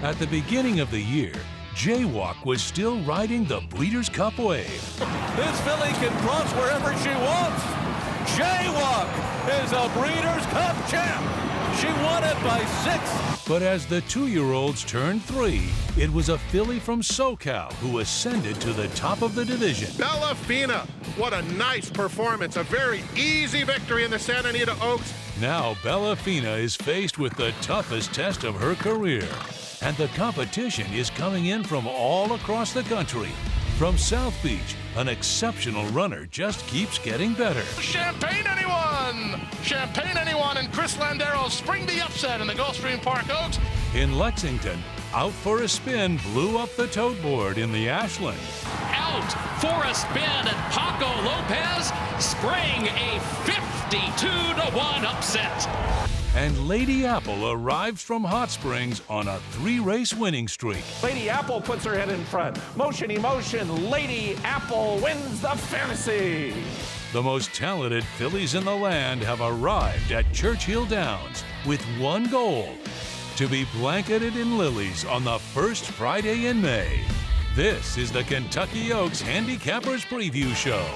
At the beginning of the year, JWalk was still riding the Breeders' Cup wave. This filly can cross wherever she wants. JWalk is a Breeders' Cup champ. She won it by 6. But as the 2-year-olds turned 3, it was a filly from SoCal who ascended to the top of the division. Bellafina, what a nice performance. A very easy victory in the Santa Anita Oaks. Now Bellafina is faced with the toughest test of her career. And the competition is coming in from all across the country. From South Beach, an exceptional runner just keeps getting better. Champagne anyone! Champagne anyone and Chris Landero spring the upset in the Gulfstream Park Oaks. In Lexington, Out for a Spin blew up the tote board in the Ashland. Out for a spin, and Paco Lopez sprang a 52-1 upset. And Lady Apple arrives from Hot Springs on a 3-race winning streak. Lady Apple puts her head in front. Motion, emotion. Lady Apple wins the fantasy. The most talented fillies in the land have arrived at Churchill Downs with one goal: to be blanketed in lilies on the first Friday in May. This is the Kentucky Oaks Handicappers Preview Show.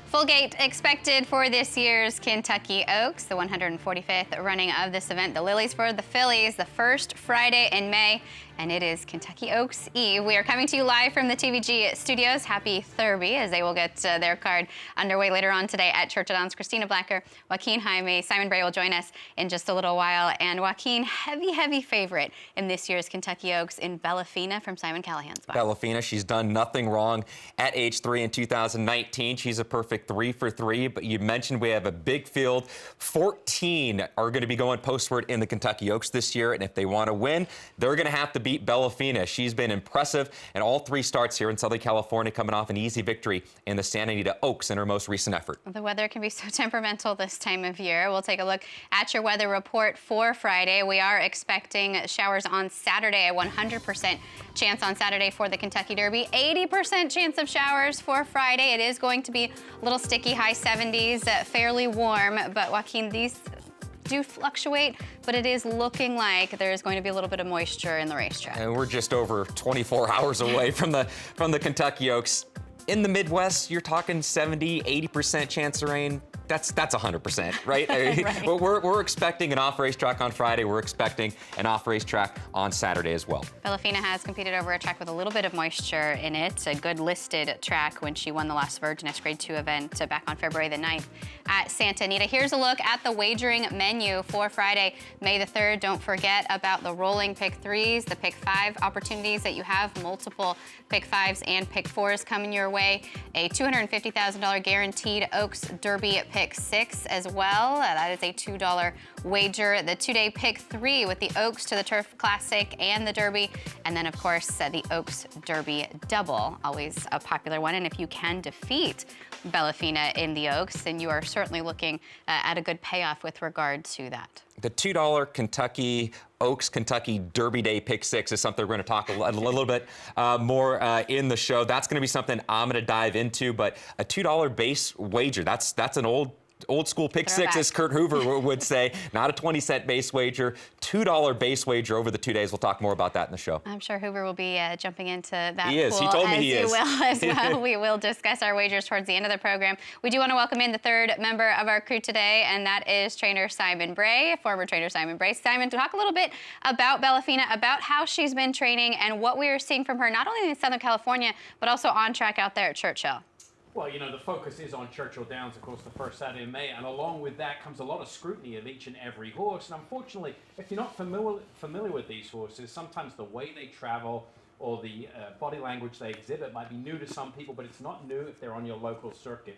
Full gate expected for this year's Kentucky Oaks, the 145th running of this event. The Lilies for the Fillies, the first Friday in May, and it is Kentucky Oaks Eve. We are coming to you live from the TVG studios. Happy Thurby, as they will get their card underway later on today at Churchill Downs. Christina Blacker, Joaquin Jaime, Simon Bray will join us in just a little while. And Joaquin, heavy favorite in this year's Kentucky Oaks in Bellafina from Simon Callahan's barn. Bellafina, she's done nothing wrong at age 3 in 2019. She's a perfect 3 for 3, but you mentioned we have a big field. 14 are going to be going postward in the Kentucky Oaks this year, and if they want to win, they're going to have to beat Bellafina. She's been impressive in all 3 starts here in Southern California, coming off an easy victory in the Santa Anita Oaks in her most recent effort. The weather can be so temperamental this time of year. We'll take a look at your weather report for Friday. We are expecting showers on Saturday, a 100% chance on Saturday for the Kentucky Derby, 80% chance of showers for Friday. It is going to be a little sticky, high 70s, fairly warm, but Joaquin, these do fluctuate, but it is looking like there's going to be a little bit of moisture in the racetrack. And we're just over 24 hours away from the Kentucky Oaks. In the Midwest, you're talking 70, 80% chance of rain. That's 100%, right? Right. We're expecting an off-race track on Friday. We're expecting an off-race track on Saturday as well. Bellafina has competed over a track with a little bit of moisture in it. A good listed track when she won the Las Virgenes Grade 2 event back on February the 9th at Santa Anita. Here's a look at the wagering menu for Friday, May the 3rd. Don't forget about the rolling pick 3s, the pick 5 opportunities that you have, multiple pick 5s and pick 4s coming your way. A $250,000 guaranteed Oaks Derby pick 6 as well. That is a $2 wager. The 2-day pick 3 with the Oaks to the Turf Classic and the Derby. And then, of course, the Oaks Derby double, always a popular one. And if you can defeat Bellafina in the Oaks, then you are certainly looking at a good payoff with regard to that. The $2 Kentucky Oaks Kentucky Derby Day Pick 6 is something we're going to talk a little bit more in the show. That's going to be something I'm going to dive into, but a $2 base wager, that's an old school pick 6, as Kurt Hoover would say. Not a 20-cent base wager, $2 base wager over the 2 days. We'll talk more about that in the show. I'm sure Hoover will be jumping into that He is. pool, He told me he is. will as well. We will discuss our wagers towards the end of the program. We do want to welcome in the 3rd member of our crew today, and that is trainer Simon Bray, former trainer Simon Bray. Simon, to talk a little bit about Bellafina, about how she's been training and what we are seeing from her, not only in Southern California, but also on track out there at Churchill. Well, you know, the focus is on Churchill Downs, of course, the first Saturday in May, and along with that comes a lot of scrutiny of each and every horse. And unfortunately, if you're not familiar with these horses, sometimes the way they travel or the body language they exhibit might be new to some people, but it's not new if they're on your local circuit.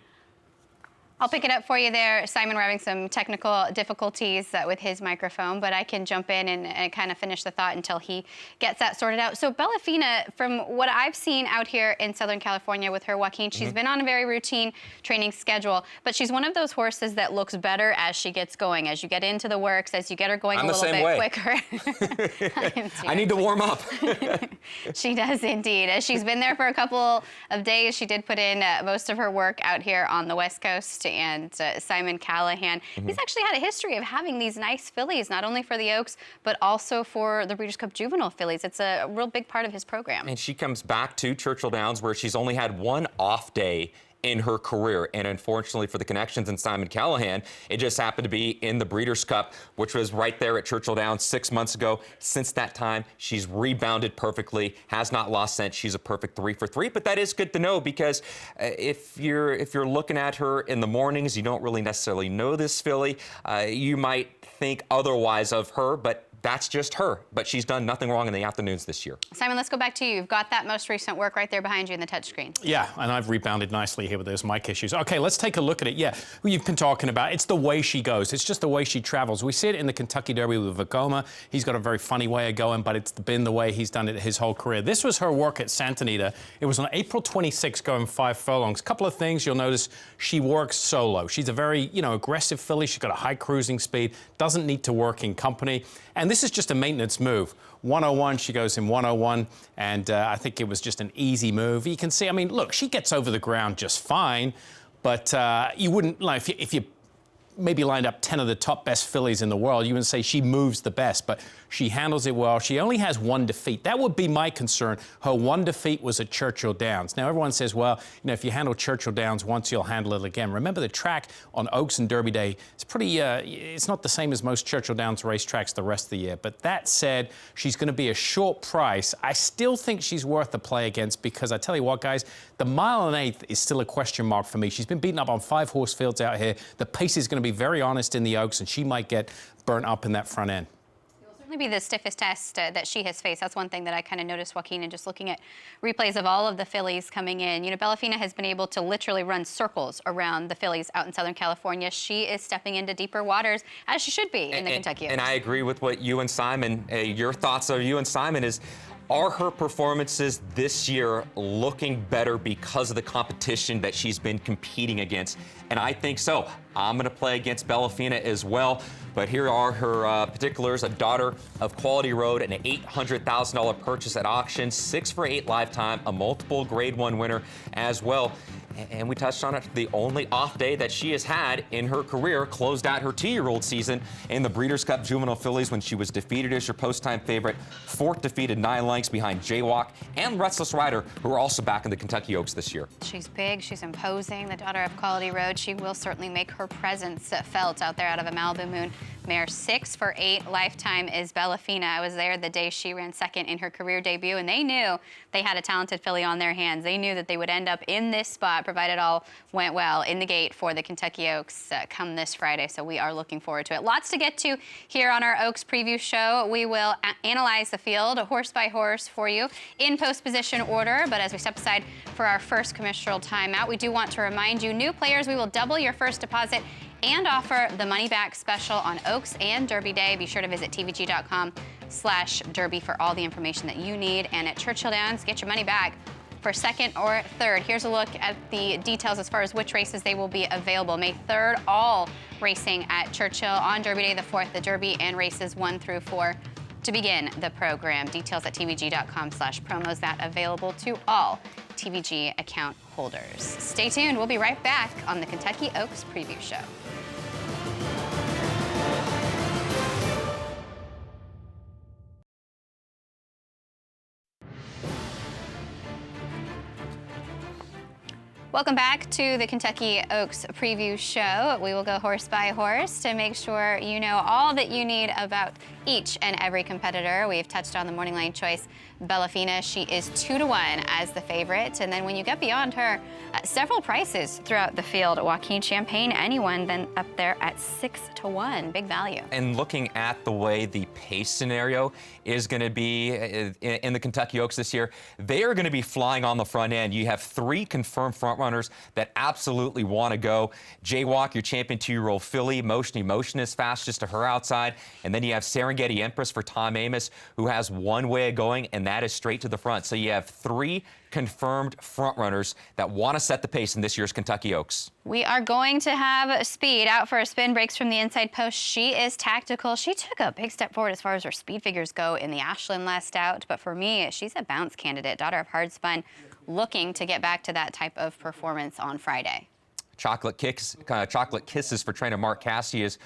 I'll pick it up for you there, Simon. We're having some technical difficulties with his microphone, but I can jump in and kind of finish the thought until he gets that sorted out. So Bellafina, from what I've seen out here in Southern California with her, Joaquin, she's been on a very routine training schedule, but she's one of those horses that looks better as she gets going, as you get into the works, as you get her going a little bit quicker. I need to warm up. She does indeed. She's been there for a couple of days. She did put in most of her work out here on the West Coast and Simon Callahan. He's actually had a history of having these nice fillies, not only for the Oaks, but also for the Breeders' Cup Juvenile fillies. It's a real big part of his program. And she comes back to Churchill Downs, where she's only had one off day in her career. And unfortunately for the connections and Simon Callahan, it just happened to be in the Breeders' Cup, which was right there at Churchill Downs 6 months ago. Since that time, she's rebounded perfectly, has not lost scent. She's a perfect 3 for 3. But that is good to know, because if you're looking at her in the mornings, you don't really necessarily know this filly. You might think otherwise of her, but that's just her. But she's done nothing wrong in the afternoons this year. Simon, let's go back to you. You've got that most recent work right there behind you in the touchscreen. Yeah, and I've rebounded nicely here with those mic issues. Okay, let's take a look at it. Yeah, you've been talking about, it's the way she goes. It's just the way she travels. We see it in the Kentucky Derby with Vekoma. He's got a very funny way of going, but it's been the way he's done it his whole career. This was her work at Santa Anita. It was on April 26, going 5 furlongs. A couple of things you'll notice: she works solo. She's a very, aggressive filly. She's got a high cruising speed, doesn't need to work in company. And this is just a maintenance move. 101, she goes in 101, and I think it was just an easy move. You can see, I mean, look, she gets over the ground just fine, but you wouldn't, like, if you maybe lined up 10 of the top best fillies in the world, you would say she moves the best, but she handles it well. She only has one defeat. That would be my concern. Her one defeat was at Churchill Downs. Now, everyone says, well, if you handle Churchill Downs once, you'll handle it again. Remember, the track on Oaks and Derby Day, it's pretty, it's not the same as most Churchill Downs racetracks the rest of the year. But that said, she's going to be a short price. I still think she's worth the play against, because I tell you what, guys, the 1 1/8 is still a question mark for me. She's been beaten up on 5-horse fields out here. The pace is going to be very honest in the Oaks, and she might get burnt up in that front end. It will certainly be the stiffest test that she has faced. That's one thing that I kind of noticed, Joaquin, and just looking at replays of all of the fillies coming in. Bellafina has been able to literally run circles around the fillies out in Southern California. She is stepping into deeper waters, as she should be in the Kentucky Oaks. And I agree with what you and Simon, your thoughts of you and Simon is, are her performances this year looking better because of the competition that she's been competing against? And I think so. I'm going to play against Bellafina as well. But here are her particulars: a daughter of Quality Road, an $800,000 purchase at auction, 6 for 8 lifetime, a multiple Grade 1 winner as well. And we touched on it, the only off day that she has had in her career, closed out her 2-year-old season in the Breeders' Cup Juvenile Fillies when she was defeated as your post-time favorite. 4th defeated 9 lengths behind JOAQ and Restless Rider, who are also back in the Kentucky Oaks this year. She's big, she's imposing, the daughter of Quality Road. She will certainly make her presence felt out there out of a Malibu Moon mare. 6 for 8 lifetime is Bellafina. I was there the day she ran second in her career debut, and they knew they had a talented filly on their hands. They knew that they would end up in this spot, provided all went well, in the gate for the Kentucky Oaks come this Friday. So we are looking forward to it. Lots to get to here on our Oaks preview show. We will analyze the field horse by horse for you in post position order. But as we step aside for our first commercial timeout, we do want to remind you, new players, we will double your first deposit and offer the money back special on Oaks and Derby Day. Be sure to visit tvg.com/derby for all the information that you need. And at Churchill Downs, get your money back for 2nd or 3rd. Here's a look at the details as far as which races they will be available. May 3rd, all racing at Churchill. On Derby Day the 4th, the Derby and races 1 through 4 to begin the program. Details at tvg.com/promos. That available to all TVG account holders. Stay tuned. We'll be right back on the Kentucky Oaks Preview Show. Welcome back to the Kentucky Oaks Preview Show. We will go horse by horse to make sure you know all that you need about each and every competitor. We've touched on the morning line choice, Bellafina. She is 2-1 as the favorite. And then when you get beyond her, several prices throughout the field. Joaquin, Champagne, anyone, then up there at 6-1. Big value. And looking at the way the pace scenario is going to be in the Kentucky Oaks this year, they are going to be flying on the front end. You have 3 confirmed frontrunners that absolutely want to go. JOAQ, your champion 2-year-old filly. Emotion is fastest to her outside. And then you have Serengeti Empress for Tom Amos, who has one way of going, and that is straight to the front. So you have 3 confirmed frontrunners that want to set the pace in this year's Kentucky Oaks. We are going to have Speed out for a spin, breaks from the inside post. She is tactical. She took a big step forward as far as her speed figures go in the Ashland last out, but for me, she's a bounce candidate. Daughter of Hard Spun, looking to get back to that type of performance on Friday. Chocolate Kisses for trainer Mark Cassidy is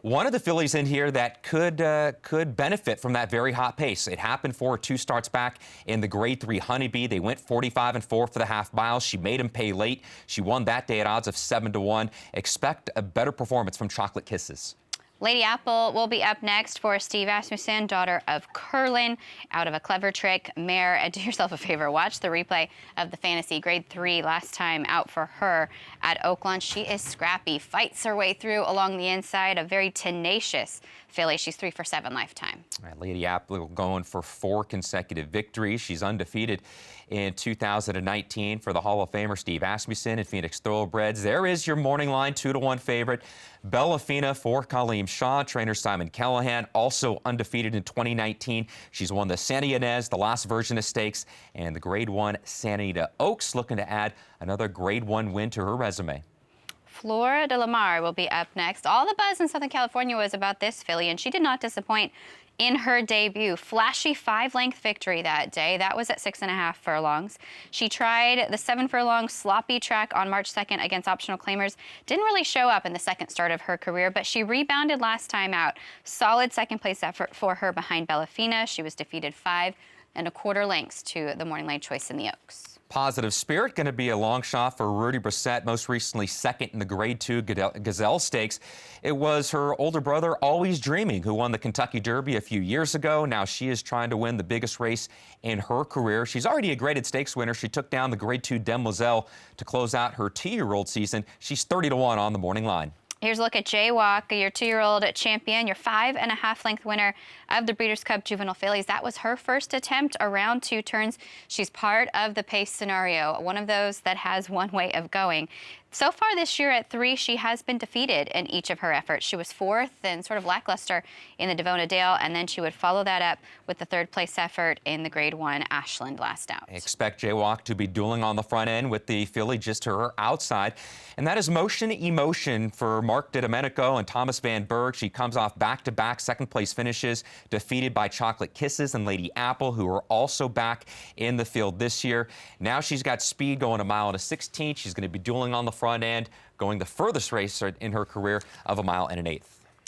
one of the fillies in here that could benefit from that very hot pace. It happened for her 2 starts back in the Grade 3 Honeybee. They went 45-4 for the half mile. She made him pay late. She won that day at odds of 7-1. Expect a better performance from Chocolate Kisses. Lady Apple will be up next for Steve Asmussen, daughter of Curlin, out of a Clever Trick mare. And do yourself a favor, watch the replay of the Fantasy Grade 3 last time out for her at Oaklawn. She is scrappy, fights her way through along the inside, a very tenacious filly. She's 3 for 7 lifetime. All right, Lady Apple going for 4 consecutive victories. She's undefeated in 2019 for the Hall of Famer Steve Asmussen and Phoenix Thoroughbreds. There is your morning line 2-1 favorite. Bellafina for Kaleem Shaw. Trainer Simon Callahan, also undefeated in 2019. She's won the Santa Ynez, the Las Virgenes Stakes, and the Grade 1 Santa Anita Oaks, looking to add another Grade 1 win to her resume. Flora de la Mar will be up next. All the buzz in Southern California was about this filly, and she did not disappoint in her debut. Flashy 5-length victory that day. That was at 6.5 furlongs. She tried the 7 furlong sloppy track on March 2nd against optional claimers. Didn't really show up in the second start of her career, but she rebounded last time out. Solid second place effort for her behind Bellafina. She was defeated 5.25 lengths to the morning line choice in the Oaks. Positive Spirit going to be a long shot for Rudy Brissett, most recently second in the Grade 2 Gazelle Stakes. It was her older brother, Always Dreaming, who won the Kentucky Derby a few years ago. Now she is trying to win the biggest race in her career. She's already a graded stakes winner. She took down the Grade 2 Demoiselle to close out her 2-year-old season. She's 30-1 on the morning line. Here's a look at JOAQ, your 2-year-old champion, your 5.5 length winner of the Breeders' Cup Juvenile Fillies. That was her first attempt around 2 turns. She's part of the pace scenario, one of those that has one way of going. So far this year at 3, she has been defeated in each of her efforts. She was 4th and sort of lackluster in the Devona Dale, and then she would follow that up with the 3rd place effort in the Grade 1 Ashland last out. Expect JOAQ to be dueling on the front end with the filly just to her outside. And that is Motion Emotion for Mark DiDomenico and Thomas Van Berg. She comes off back-to-back second-place finishes, defeated by Chocolate Kisses and Lady Apple, who are also back in the field this year. Now she's got speed going 1 mile and a 16th. She's going to be dueling on the front end, going the furthest race in her career of 1 mile and an 1/8.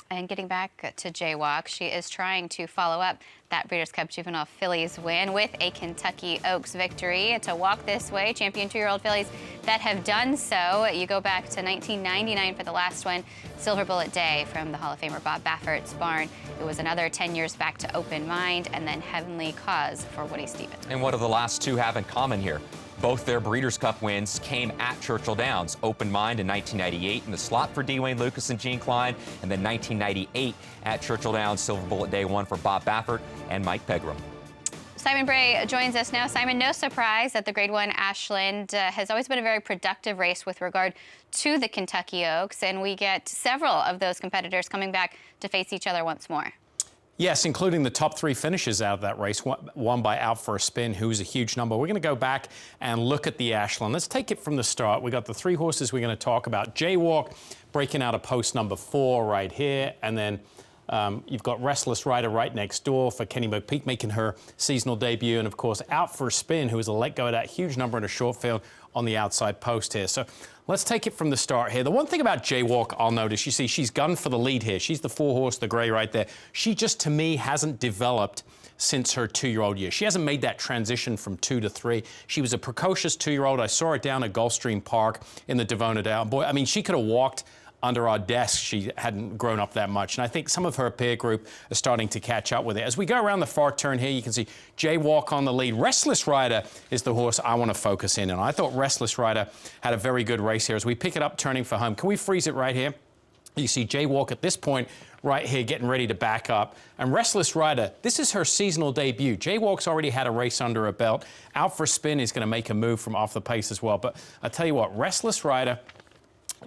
And getting back to JOAQ, she is trying to follow up that Breeders' Cup Juvenile Fillies win with a Kentucky Oaks victory. To walk this way, champion 2-year-old fillies that have done so. You go back to 1999 for the last one, Silver Bullet Day from the Hall of Famer Bob Baffert's barn. It was another 10 years back to Open Mind, and then Heavenly Cause for Woody Stevens. And what do the last 2 have in common here? Both their Breeders' Cup wins came at Churchill Downs. Open Mind in 1998 in the slot for Dwayne Lucas and Gene Klein, and then 1998 at Churchill Downs, Silver Bullet Day 1 for Bob Baffert and Mike Pegram. Simon Bray joins us now. Simon, no surprise that the Grade 1 Ashland has always been a very productive race with regard to the Kentucky Oaks, and we get several of those competitors coming back to face each other once more. Yes, including the top 3 finishes out of that race, won by Out for a Spin, who's a huge number. We're going to go back and look at the Ashland. Let's take it from the start. We got the 3 horses we're going to talk about. JOAQ breaking out of post number 4 right here, and then you've got Restless Rider right next door for Kenny McPeak making her seasonal debut, and of course Out for a Spin, who is a let go of that huge number in a short field on the outside post here. So let's take it from the start here. The one thing about JOAQ I'll notice, you see she's gunned for the lead here. She's the 4-horse, the gray right there. She just, to me, hasn't developed since her 2-year-old year. She hasn't made that transition from 2 to 3. She was a precocious 2-year-old. I saw her down at Gulfstream Park in the Devona Dale. Boy, I mean, she could have walked under our desk. She hadn't grown up that much. And I think some of her peer group are starting to catch up with it. As we go around the far turn here, you can see JOAQ on the lead. Restless Rider is the horse I want to focus in on. I thought Restless Rider had a very good race here. As we pick it up, turning for home. Can we freeze it right here? You see JOAQ at this point right here getting ready to back up. And Restless Rider, this is her seasonal debut. JOAQ's already had a race under her belt. Out for a Spin is going to make a move from off the pace as well. But I tell you what, Restless Rider,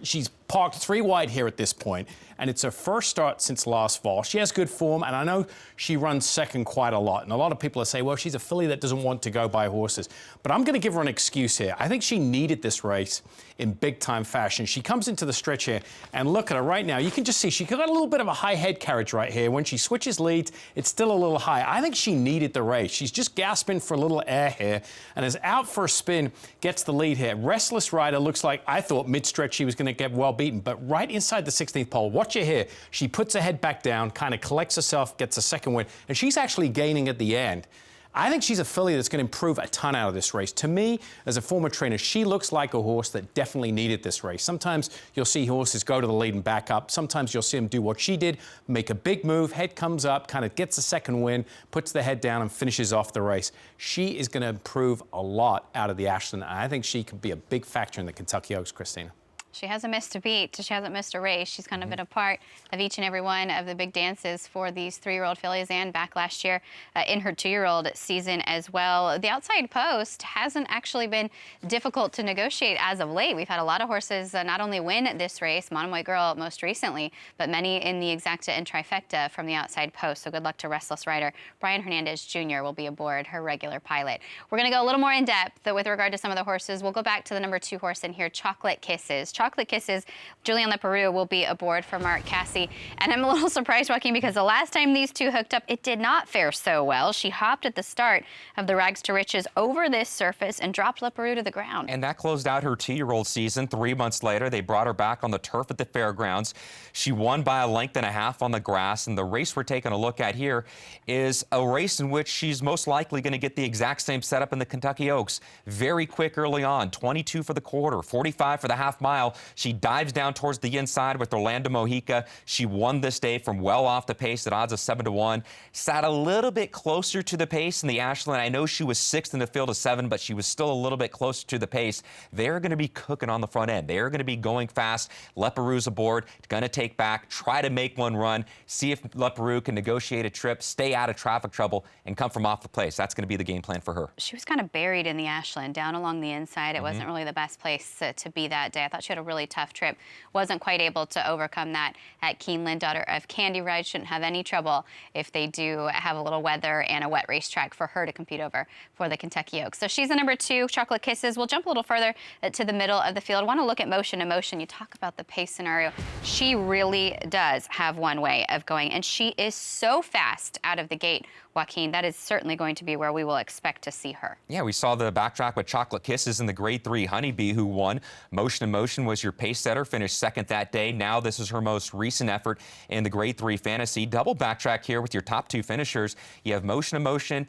she's parked 3 wide here at this point, and it's her first start since last fall. She has good form, and I know she runs second quite a lot. And a lot of people say, well, she's a filly that doesn't want to go by horses. But I'm going to give her an excuse here. I think she needed this race in big-time fashion. She comes into the stretch here, and look at her right now. You can just see she got a little bit of a high head carriage right here. When she switches leads, it's still a little high. I think she needed the race. She's just gasping for a little air here, and is out for a spin, gets the lead here. Restless Rider looks like, I thought mid-stretch she was going to get well beaten, but right inside the 16th pole, watch her here. She puts her head back down, kind of collects herself, gets a second win, and she's actually gaining at the end. I think she's a filly that's going to improve a ton out of this race. To me, as a former trainer, she looks like a horse that definitely needed this race. Sometimes you'll see horses go to the lead and back up. Sometimes you'll see them do what she did, make a big move, head comes up, kind of gets a second win, puts the head down and finishes off the race. She is going to improve a lot out of the Ashland, and I think she could be a big factor in the Kentucky Oaks, Christina. She hasn't missed a beat. She hasn't missed a race. She's kind of been a part of each and every one of the big dances for these 3-year-old fillies, and back last year in her 2-year-old season as well. The outside post hasn't actually been difficult to negotiate as of late. We've had a lot of horses not only win this race, Monomoy Girl most recently, but many in the exacta and trifecta from the outside post. So good luck to Restless Rider. Brian Hernandez Jr. will be aboard, her regular pilot. We're going to go a little more in depth with regard to some of the horses. We'll go back to the number 2 horse in here, Chocolate Kisses. Chocolate Kisses, Julian Leparoux will be aboard for Mark Casse. And I'm a little surprised, Joaquin, because the last time these two hooked up, it did not fare so well. She hopped at the start of the Rags to Riches over this surface and dropped Leparoux to the ground. And that closed out her 2-year-old season. 3 months later, they brought her back on the turf at the fairgrounds. She won by a length and a half on the grass. And the race we're taking a look at here is a race in which she's most likely going to get the exact same setup in the Kentucky Oaks. Very quick early on, 22 for the quarter, 45 for the half mile. She dives down towards the inside with Orlando Mojica. She won this day from well off the pace at odds of 7-1. Sat a little bit closer to the pace in the Ashland. I know she was 6th in the field of 7, but she was still a little bit closer to the pace. They're going to be cooking on the front end. They're going to be going fast. Leparoux's aboard, going to take back, try to make one run, see if Leparoux can negotiate a trip, stay out of traffic trouble, and come from off the place. That's going to be the game plan for her. She was kind of buried in the Ashland, down along the inside. It wasn't really the best place to be that day. I thought she had a really tough trip. Wasn't quite able to overcome that at Keeneland. Daughter of Candy Ride shouldn't have any trouble if they do have a little weather and a wet racetrack for her to compete over for the Kentucky Oaks. So she's the number 2, Chocolate Kisses. We'll jump a little further to the middle of the field. Want to look at Motion to Motion. You talk about the pace scenario. She really does have one way of going, and she is so fast out of the gate, Joaquin. That is certainly going to be where we will expect to see her. Yeah, we saw the backtrack with Chocolate Kisses in the Grade 3 Honeybee, who won. Motion to Motion was your pace setter, finished 2nd that day. Now this is her most recent effort in the Grade 3 Fantasy. Double backtrack here with your top 2 finishers. You have Motion to Motion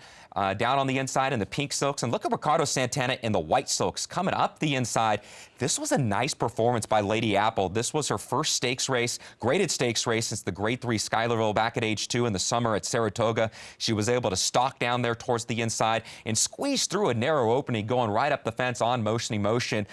down on the inside in the pink silks, and look at Ricardo Santana in the white silks coming up the inside. This was a nice performance by Lady Apple. This was her first stakes race, graded stakes race since the Grade 3 Schuylerville back at age 2 in the summer at Saratoga. She was able to stalk down there towards the inside and squeeze through a narrow opening, going right up the fence on Motion to Motion.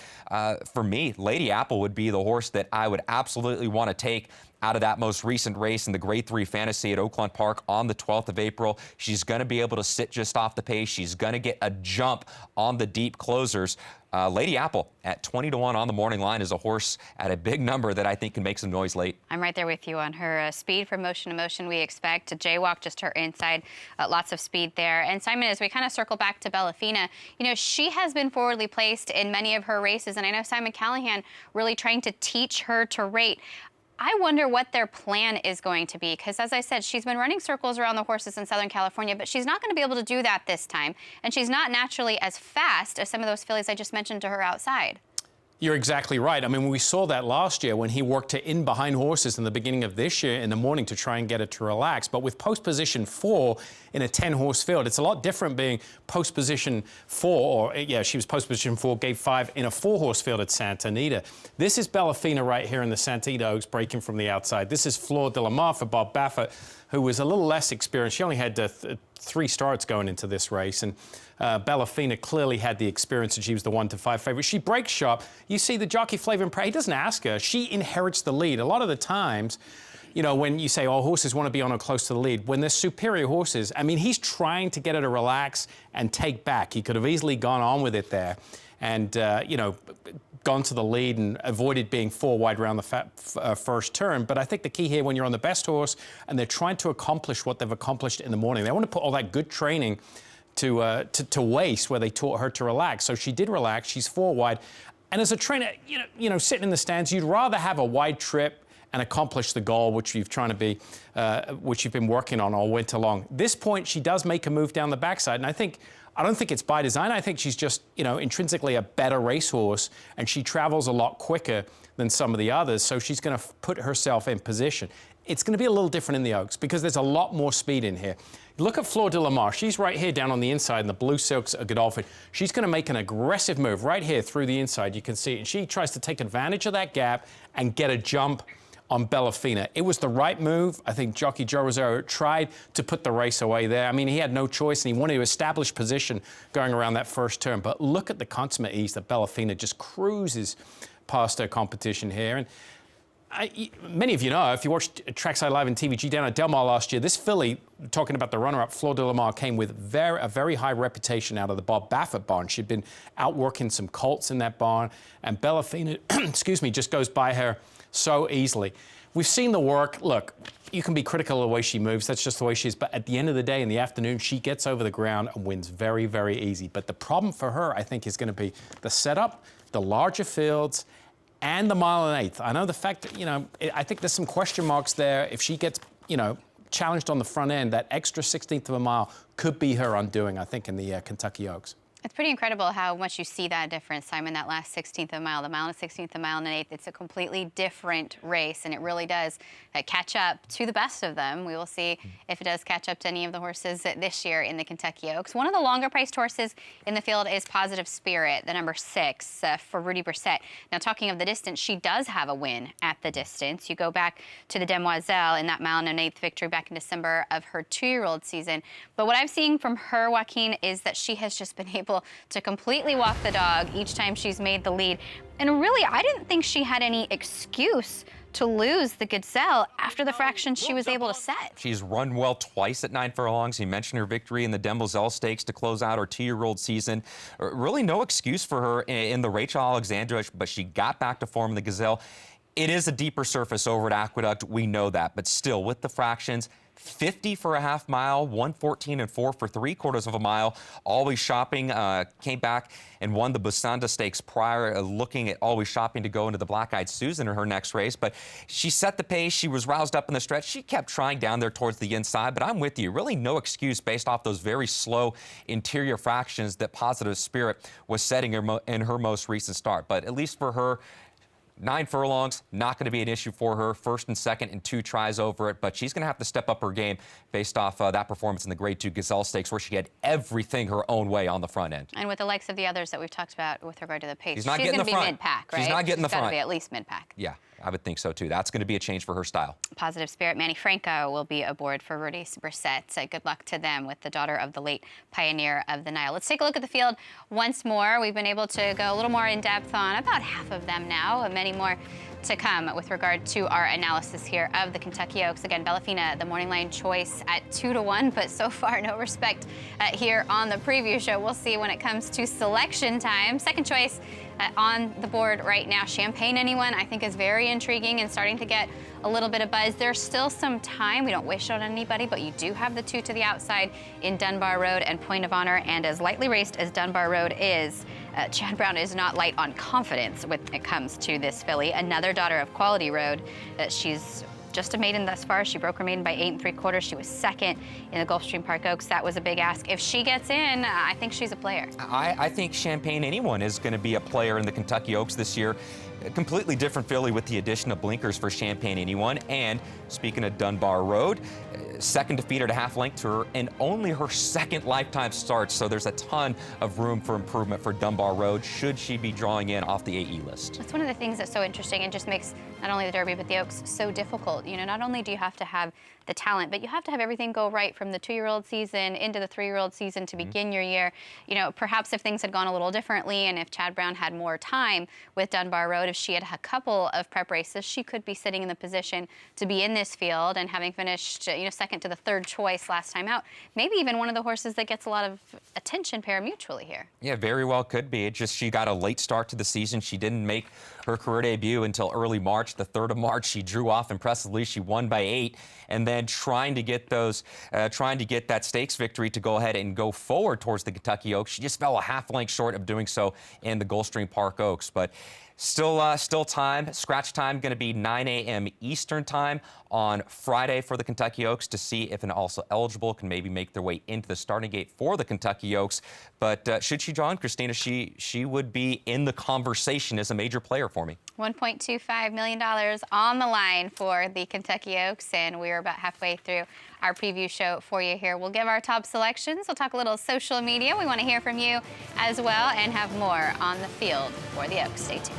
For me, Lady Apple would be the horse that I would absolutely want to take out of that most recent race in the Grade 3 Fantasy at Oakland Park on the 12th of April. She's going to be able to sit just off the pace. She's going to get a jump on the deep closers. Lady Apple at 20-1 on the morning line is a horse at a big number that I think can make some noise late. I'm right there with you on her speed from Motion to Motion. We expect to jaywalk just her inside, lots of speed there. And Simon, as we kind of circle back to Bellafina, you know, she has been forwardly placed in many of her races, and I know Simon Callahan really trying to teach her to rate. I wonder what their plan is going to be, because as I said, she's been running circles around the horses in Southern California, but she's not going to be able to do that this time. And she's not naturally as fast as some of those fillies I just mentioned to her outside. You're exactly right. I mean, we saw that last year when he worked her in behind horses in the beginning of this year in the morning to try and get her to relax. But with post position 4 in a 10-horse field, it's a lot different being post position 4, or yeah, she was post position 4, gave 5 in a 4-horse field at Santa Anita. This is Bellafina right here in the Santa Anita Oaks breaking from the outside. This is Fleur de la Mar for Bob Baffert, who was a little less experienced. She only had 3 starts going into this race, and Bellafina clearly had the experience, and she was the 1-5 favorite. She breaks sharp. You see the jockey Flavin Pray, he doesn't ask her. She inherits the lead. A lot of the times, you know, when you say, oh, horses want to be on or close to the lead, when they're superior horses, I mean, he's trying to get her to relax and take back. He could have easily gone on with it there. And, you know, gone to the lead and avoided being 4 wide around the first turn. But I think the key here, when you're on the best horse and they're trying to accomplish what they've accomplished in the morning, they want to put all that good training to waste where they taught her to relax. So she did relax. She's 4 wide. And as a trainer, sitting in the stands, you'd rather have a wide trip and accomplish the goal, which you've been working on all winter long. This point, she does make a move down the backside, and I don't think it's by design. I think she's just, intrinsically a better racehorse, and she travels a lot quicker than some of the others, so she's going to put herself in position. It's going to be a little different in the Oaks because there's a lot more speed in here. Look at Fleur de la Marche. She's right here down on the inside, and the Blue Silks are Godolphin. She's going to make an aggressive move right here through the inside. You can see it, and she tries to take advantage of that gap and get a jump on Bellafina. It was the right move. I think jockey Joe Rosario tried to put the race away there. I mean, he had no choice, and he wanted to establish position going around that first turn. But look at the consummate ease that Bellafina just cruises past her competition here. And many of you know, if you watched Trackside Live and TVG down at Del Mar last year, this filly, talking about the runner-up, Fleur de la Marche, came with a very high reputation out of the Bob Baffert barn. She'd been outworking some colts in that barn, and Bellafina, excuse me, just goes by her so easily. We've seen the work. Look, you can be critical of the way she moves. That's just the way she is. But at the end of the day, in the afternoon, she gets over the ground and wins very, very easy. But the problem for her, I think, is going to be the setup, the larger fields, and the 1 1/8. I know the fact that, I think there's some question marks there. If she gets, challenged on the front end, that extra 16th of a mile could be her undoing, I think, in the Kentucky Oaks. It's pretty incredible how much you see that difference, Simon, that last 16th of a mile, the 1 1/16 of a mile and 1/8. It's a completely different race, and it really does catch up to the best of them. We will see if it does catch up to any of the horses this year in the Kentucky Oaks. One of the longer-priced horses in the field is Positive Spirit, the number 6 for Rudy Brissett. Now, talking of the distance, she does have a win at the distance. You go back to the Demoiselle in that 1 1/8 victory back in December of her 2-year-old season. But what I've seen from her, Joaquin, is that she has just been able to completely walk the dog each time she's made the lead. And really, I didn't think she had any excuse to lose the Gazelle after the fraction she was able to set. She's run well twice at 9 furlongs. You mentioned her victory in the Demoiselle Stakes to close out her 2-year-old season. Really no excuse for her in the Rachel Alexandra, but she got back to form in the Gazelle. It is a deeper surface over at Aqueduct. We know that, but still, with the fractions, 50 for a half mile, 114 and 4 for 3/4 of a mile. Always Shopping came back and won the Busanda Stakes prior, looking at Always Shopping to go into the Black-Eyed Susan in her next race. But she set the pace. She was roused up in the stretch. She kept trying down there towards the inside. But I'm with you. Really no excuse based off those very slow interior fractions that Positive Spirit was setting in her most recent start. But at least for her, 9 furlongs, not going to be an issue for her. First and second and 2 tries over it, but she's going to have to step up her game based off that performance in the Grade 2 Gazelle Stakes, where she had everything her own way on the front end. And with the likes of the others that we've talked about with regard to the pace, she's going to be mid-pack, right? She's not getting the front. She's got to be at least mid-pack. Yeah, I would think so, too. That's going to be a change for her style. Positive Spirit, Manny Franco will be aboard for Rudy Brissett. Good luck to them with the daughter of the late Pioneer of the Nile. Let's take a look at the field once more. We've been able to go a little more in depth on about half of them now, and many more to come with regard to our analysis here of the Kentucky Oaks. Again, Bellafina, the morning line choice at 2-1, but so far no respect here on the preview show. We'll see when it comes to selection time. Second choice on the board right now, Champagne Anyone, I think is very intriguing and starting to get a little bit of buzz. There's still some time. We don't wish on anybody, but you do have the 2 to the outside in Dunbar Road and Point of Honor. And as lightly raced as Dunbar Road is, Chad Brown is not light on confidence when it comes to this filly. Another daughter of Quality Road. She's just a maiden thus far. She broke her maiden by 8 3/4. She was second in the Gulfstream Park Oaks. That was a big ask. If she gets in, I think she's a player. I think Champagne Anyone is going to be a player in the Kentucky Oaks this year. A completely different filly with the addition of blinkers for Champagne Anyone. And speaking of Dunbar Road, second defeat at a half length to her and only her second lifetime start. So there's a ton of room for improvement for Dunbar Road should she be drawing in off the AE list. That's one of the things that's so interesting and just makes not only the Derby but the Oaks so difficult. Not only do you have to have the talent, but you have to have everything go right from the 2-year-old season into the 3-year-old season to begin your year. Perhaps if things had gone a little differently and if Chad Brown had more time with Dunbar Road, if she had a couple of prep races, she could be sitting in the position to be in this field, and having finished, second to the third choice last time out, maybe even one of the horses that gets a lot of attention pari-mutually here. Yeah, very well could be. It just, she got a late start to the season. She didn't make her career debut until early March. The 3rd of March, she drew off impressively. She won by 8, and then trying to get that stakes victory to go ahead and go forward towards the Kentucky Oaks, she just fell a half length short of doing so in the Gulfstream Park Oaks. But still time. Scratch time going to be 9 a.m. Eastern time on Friday for the Kentucky Oaks to see if an also eligible can maybe make their way into the starting gate for the Kentucky Oaks. But should she join, Christina, she would be in the conversation as a major player for me. $1.25 million on the line for the Kentucky Oaks, and we're about halfway through our preview show for you here. We'll give our top selections. We'll talk a little social media. We want to hear from you as well, and have more on the field for the Oaks. Stay tuned.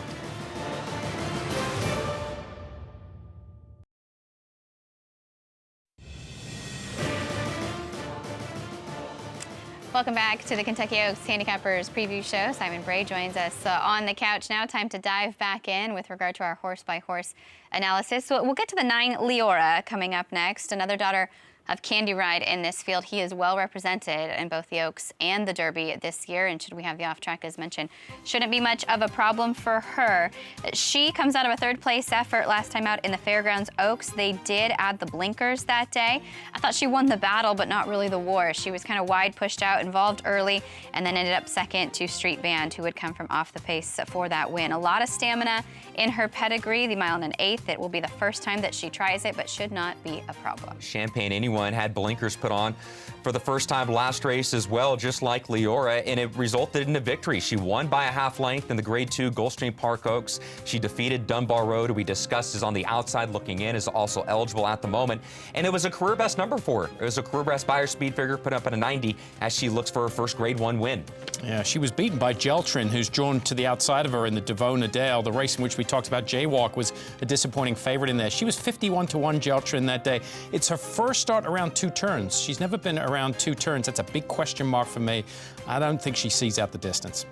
Welcome back to the Kentucky Oaks Handicappers preview show. Simon Bray joins us on the couch now. Time to dive back in with regard to our horse-by-horse analysis. So we'll get to the 9 Leora coming up next, another daughter of Candy Ride in this field. He is well represented in both the Oaks and the Derby this year, and should we have the off track as mentioned, shouldn't be much of a problem for her. She comes out of a 3rd place effort last time out in the Fairgrounds Oaks. They did add the blinkers that day. I thought she won the battle, but not really the war. She was kind of wide, pushed out, involved early, and then ended up second to Street Band, who would come from off the pace for that win. A lot of stamina in her pedigree. The mile and 1/8. It will be the first time that she tries it, but should not be a problem. Champagne Anyone had blinkers put on for the first time last race as well, just like Leora, and it resulted in a victory. She won by a half length in the Grade 2 Gulfstream Park Oaks. She defeated Dunbar Road, who we discussed is on the outside looking in, is also eligible at the moment, and it was a career best number for her. It was a career best by her speed figure, put up at a 90 as she looks for her first Grade 1 win. Yeah, she was beaten by Geltrin, who's drawn to the outside of her in the Devona Dale. The race in which we talked about, Jaywalk, was a disappointing favorite in there. She was 51-1 Geltrin that day. It's her first start around 2 turns. She's never been around 2 turns. That's a big question mark for me. I don't think she sees out the distance.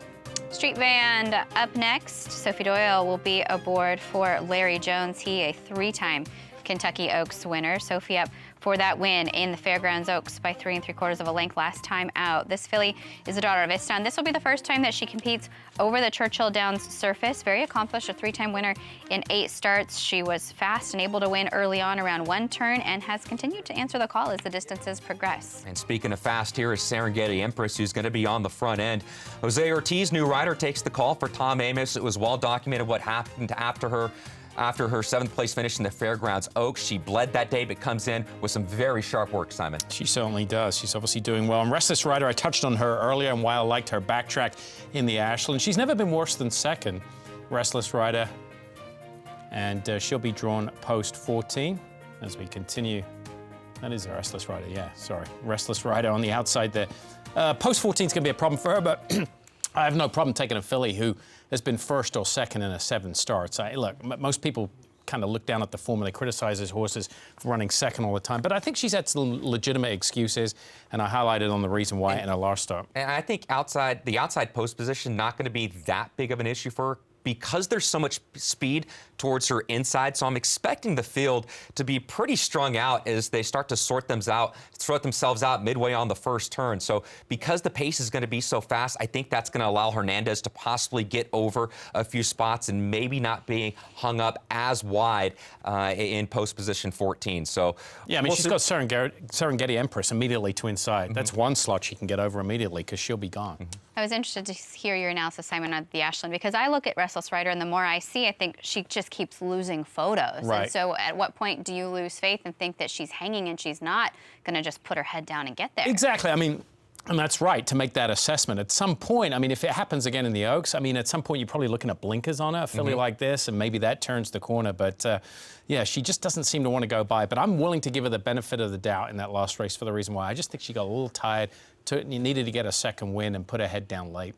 Street Band up next. Sophie Doyle will be aboard for Larry Jones. He a 3-time Kentucky Oaks winner. Sophie up for that win in the Fairgrounds Oaks by 3 3/4 of a length last time out. This filly is a daughter of Istan. This will be the first time that she competes over the Churchill Downs surface. Very accomplished, a 3-time winner in 8 starts. She was fast and able to win early on around 1 turn, and has continued to answer the call as the distances progress. And speaking of fast, here is Serengeti Empress, who's going to be on the front end. Jose Ortiz, new rider, takes the call for Tom Amos. It was well documented what happened after her 7th place finish in the Fairgrounds Oaks. She bled that day, but comes in with some very sharp work, Simon. She certainly does. She's obviously doing well. And Restless Rider, I touched on her earlier, and why I liked her backtrack in the Ashland. She's never been worse than second, Restless Rider. And she'll be drawn post 14 as we continue. That is a Restless Rider, yeah, sorry. Restless Rider on the outside there. Post 14 is going to be a problem for her, but I have no problem taking a filly who has been first or second in a 7 starts. Look, most people kind of look down at the form and they criticize his horses for running second all the time. But I think she's had some legitimate excuses, and I highlighted on the reason why in her last start. And I think the outside post position not going to be that big of an issue for her, because there's so much speed towards her inside. So I'm expecting the field to be pretty strung out as they start to sort themselves out midway on the first turn. So because the pace is going to be so fast, I think that's going to allow Hernandez to possibly get over a few spots and maybe not being hung up as wide in post position 14. So yeah, I mean, she's got Serengeti Empress immediately to inside. Mm-hmm. That's one slot she can get over immediately because she'll be gone. Mm-hmm. I was interested to hear your analysis, Simon, on the Ashland, because I look at Restless Rider, and the more I see, I think she just keeps losing photos. Right. And so at what point do you lose faith and think that she's hanging and she's not going to just put her head down and get there? Exactly. I mean, and that's right, to make that assessment. At some point, I mean, if it happens again in the Oaks, I mean, at some point you're probably looking at blinkers on her, a filly like this, and maybe that turns the corner. But, yeah, she just doesn't seem to want to go by. But I'm willing to give her the benefit of the doubt in that last race for the reason why. I just think she got a little tired, needed to get a second win and put her head down late.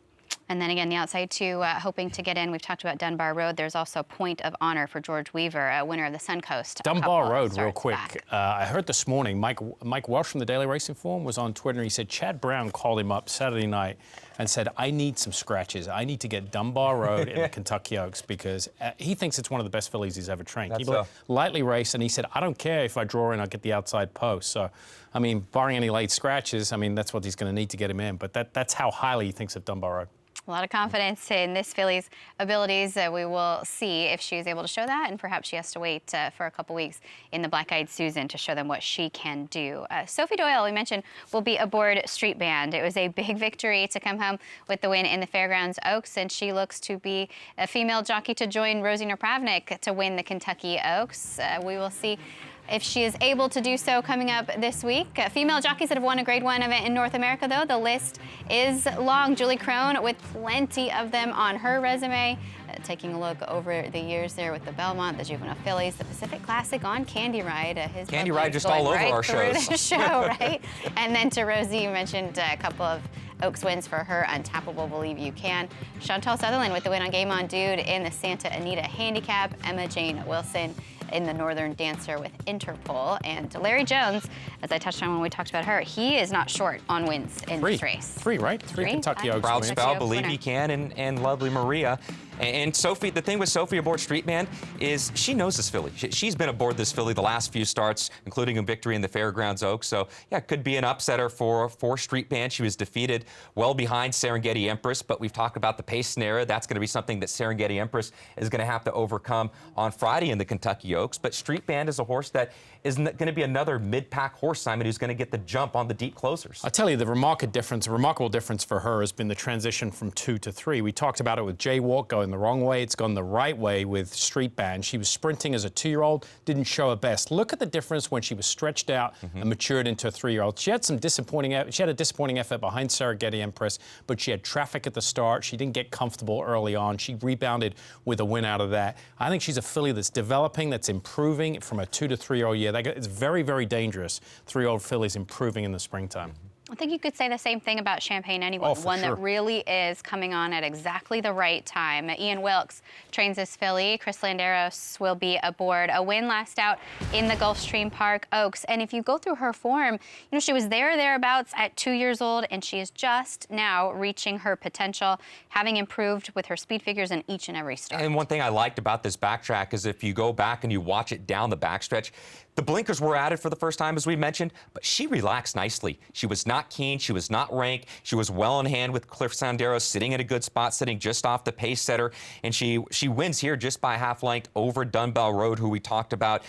And then again, the outside two hoping to get in. We've talked about Dunbar Road. There's also Point of Honor for George Weaver, winner of the Suncoast. Dunbar Road, real quick. I heard this morning, Mike Welsh from the Daily Racing Form was on Twitter, and he said Chad Brown called him up Saturday night and said, I need some scratches. I need to get Dunbar Road in the Kentucky Oaks because he thinks it's one of the best fillies he's ever trained. He lightly raced, and he said, I don't care if I draw in, I'll get the outside post. So, I mean, barring any late scratches, I mean, that's what he's going to need to get him in. But that's how highly he thinks of Dunbar Road. A lot of confidence in this filly's abilities. We will see if she is able to show that, and perhaps she has to wait for a couple weeks in the Black-Eyed Susan to show them what she can do. Sophie Doyle, we mentioned, will be aboard Street Band. It was a big victory to come home with the win in the Fairgrounds Oaks, and she looks to be a female jockey to join Rosie Napravnik to win the Kentucky Oaks. We will see if she is able to do so coming up this week. Female jockeys that have won a Grade 1 event in North America, though, the list is long. Julie Crone with plenty of them on her resume. Taking a look over the years there with the Belmont, the Juvenile Fillies, the Pacific Classic on Candy Ride. His Candy Ride just all over our shows. The show, right? And then to Rosie, you mentioned a couple of Oaks wins for her. Untappable, Believe You Can. Chantal Sutherland with the win on Game On Dude in the Santa Anita Handicap. Emma Jane Wilson in the Northern Dancer with Interpol. And Larry Jones, as I touched on when we talked about her, he is not short on wins in this race. Three, right? Three Kentucky Oaks Proud wins. Spell, Believe You Can, and Lovely Maria. And Sophie, the thing with Sophie aboard Street Band is she knows this filly. She's been aboard this filly the last few starts, including a victory in the Fairgrounds Oaks. So, yeah, it could be an upsetter for Street Band. She was defeated well behind Serengeti Empress, but we've talked about the pace snare. That's going to be something that Serengeti Empress is going to have to overcome on Friday in the Kentucky Oaks. But Street Band is a horse that is going to be another mid-pack horse, Simon, who's going to get the jump on the deep closers. I'll tell you, the remarkable difference for her has been the transition from 2 to 3. We talked about it with Jaywalk going the wrong way. It's gone the right way with Street Band. She was sprinting as a 2-year-old, didn't show her best. Look at the difference when she was stretched out and matured into a 3-year-old. She had a disappointing effort behind Serengeti Empress, but she had traffic at the start. She didn't get comfortable early on. She rebounded with a win out of that. I think she's a filly that's developing, that's improving from a 2 to 3-year-old year. It's very, very dangerous. 3-year-old fillies improving in the springtime. I think you could say the same thing about Champagne Anyone, one that really is coming on at exactly the right time. Ian Wilkes trains this filly. Chris Landeros will be aboard. A win last out in the Gulfstream Park Oaks. And if you go through her form, you know, she was thereabouts at 2 years old, and she is just now reaching her potential, having improved with her speed figures in each and every start. And one thing I liked about this backtrack is if you go back and you watch it down the backstretch, the blinkers were added for the first time, as we mentioned, but she relaxed nicely. She was not keen. She was not rank. She was well in hand with Cliff Sanderos, sitting at a good spot, sitting just off the pace setter. And she wins here just by half length over Dunbar Road, who we talked about.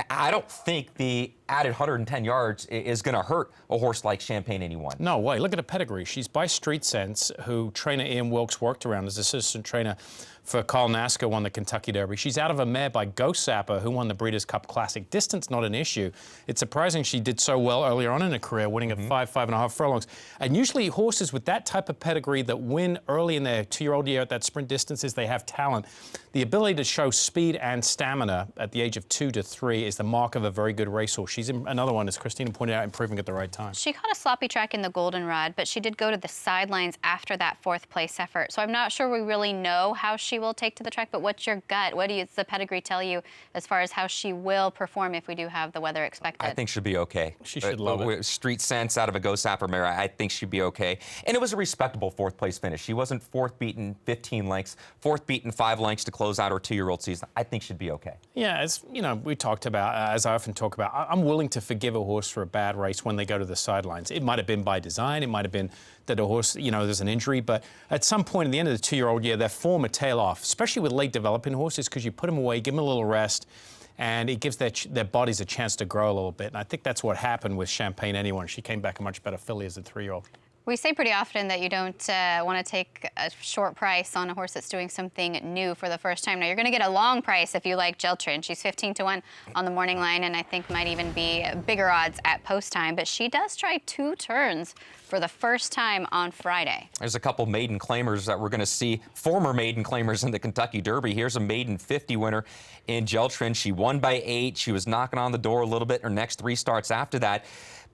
I don't think the added 110 yards is going to hurt a horse like Champagne Anyone. No way. Look at the pedigree. She's by Street Sense, who trainer Ian Wilkes worked around as assistant trainer for Carl Nasker, won the Kentucky Derby. She's out of a mare by Ghost Sapper, who won the Breeders' Cup Classic. Distance, not an issue. It's surprising she did so well earlier on in her career, winning at 5.5 furlongs. And usually horses with that type of pedigree that win early in their 2-year-old year at that sprint distances, they have talent. The ability to show speed and stamina at the age of 2 to 3 is the mark of a very good racehorse. She's another one, as Christina pointed out, improving at the right time. She caught a sloppy track in the Goldenrod, but she did go to the sidelines after that 4th place effort. So I'm not sure we really know how she will take to the track, but what's your gut? What does the pedigree tell you as far as how she will perform if we do have the weather expected? I think she'll be okay. She should love it. Street Sense out of a Ghost Sapper mare, I think she'd be okay. And it was a respectable 4th place finish. She wasn't 4th beaten 15 lengths, 4th beaten 5 lengths to close out her 2-year-old season. I think she'd be okay. Yeah, as you know, we talked about, as I often talk about, I'm willing to forgive a horse for a bad race when they go to the sidelines. It might have been by design. It might have been that a horse, you know, there's an injury, but at some point at the end of the 2-year-old year, their form would tail off, especially with late developing horses, because you put them away, give them a little rest, and it gives their bodies a chance to grow a little bit. And I think that's what happened with Champagne Anyone. She came back a much better filly as a 3-year-old. We say pretty often that you don't want to take a short price on a horse that's doing something new for the first time. Now, you're going to get a long price if you like Jeltrin. She's 15-1 on the morning line, and I think might even be bigger odds at post time. But she does try 2 turns for the first time on Friday. There's a couple maiden claimers that we're going to see, former maiden claimers in the Kentucky Derby. Here's a maiden 50 winner in Jeltrin. She won by 8. She was knocking on the door a little bit her next 3 starts after that.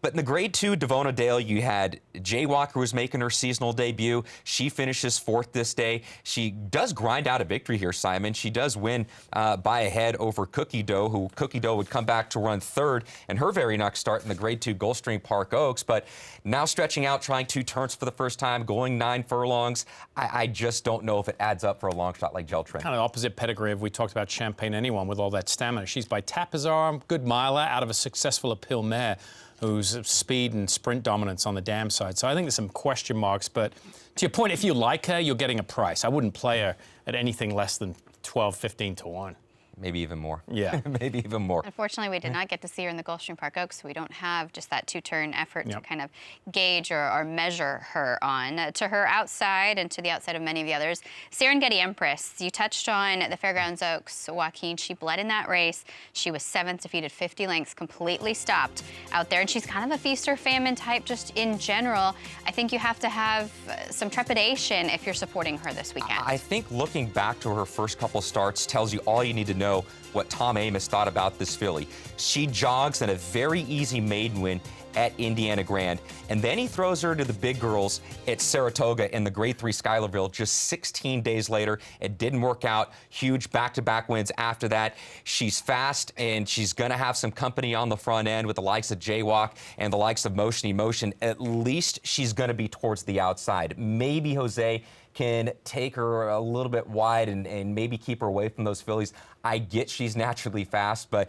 But in the Grade 2 Devona Dale, you had JOAQ, who was making her seasonal debut. She finishes 4th this day. She does grind out a victory here, Simon. She does win by a head over Cookie Dough, who Cookie Dough would come back to run 3rd in her very next start in the Grade 2 Gulfstream Park Oaks. But now stretching out, trying 2 turns for the first time, going 9 furlongs. I just don't know if it adds up for a long shot like Geltrin. Kind of opposite pedigree of we talked about Champagne Anyone with all that stamina. She's by Tapazar, good miler out of a successful appeal mare, whose speed and sprint dominance on the dam side. So I think there's some question marks, but to your point, if you like her, you're getting a price. I wouldn't play her at anything less than 12, 15 to 1. Maybe even more. Yeah. Maybe even more. Unfortunately, we did not get to see her in the Gulfstream Park Oaks, so we don't have just that 2-turn effort to kind of gauge or measure her on. To her outside and to the outside of many of the others, Serengeti Empress, you touched on the Fairgrounds Oaks, Joaquin. She bled in that race. She was 7th, defeated 50 lengths, completely stopped out there. And she's kind of a feast or famine type just in general. I think you have to have some trepidation if you're supporting her this weekend. I think looking back to her first couple starts tells you all you need to know what Tom Amoss thought about this filly. She jogs in a very easy maiden win at Indiana Grand, and then he throws her to the big girls at Saratoga in the Grade 3 Schuylerville just 16 days later. It didn't work out. Huge back-to-back wins after that. She's fast, and she's going to have some company on the front end with the likes of JOAQ and the likes of Motion Emotion. At least she's going to be towards the outside. Maybe Jose can take her a little bit wide and maybe keep her away from those fillies. I get she's naturally fast, but